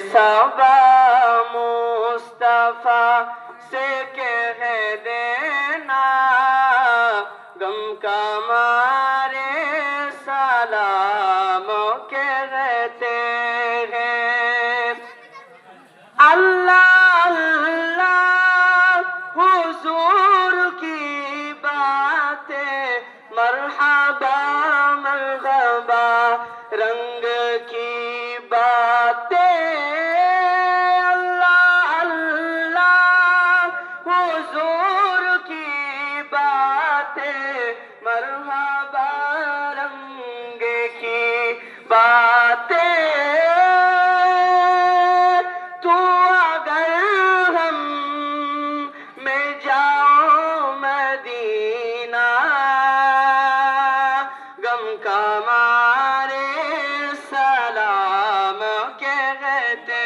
صبا مصطفیٰ سے کہہ دینا غم کا مارے سلام کہتے ہیں اللہ اللہ حضور کی باتیں مرحبا مرحبا رنگ کی باتیں اللہ اللہ حضور کی باتیں مرحبا رنگ کی باتیں تو اگر ہم میں جاؤ مدینہ غم کا مارے سلام کہتے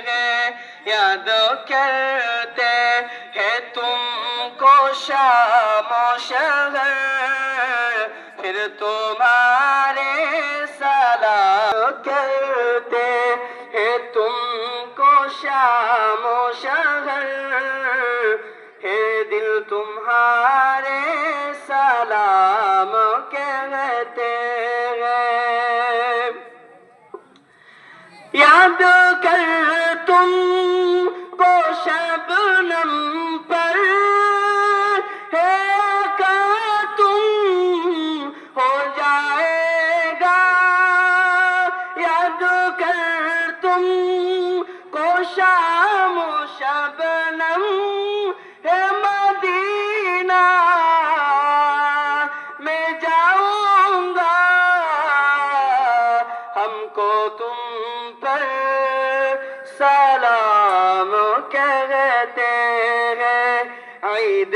ہیں یاد کرتے ہیں تم کو شام و شہر پھر تمہارے سلام کرتے ہیں تم کو شام و شہر ہے دل تمہارے سلام کہتے ہیں یاد کر تم کو شبنم پر ہے کہ تم ہو جائے گا یاد کر تم کو شام و شبنم ہے مدینہ میں جاؤں گا ہم کو تم پر سلام کہتے ہیں عید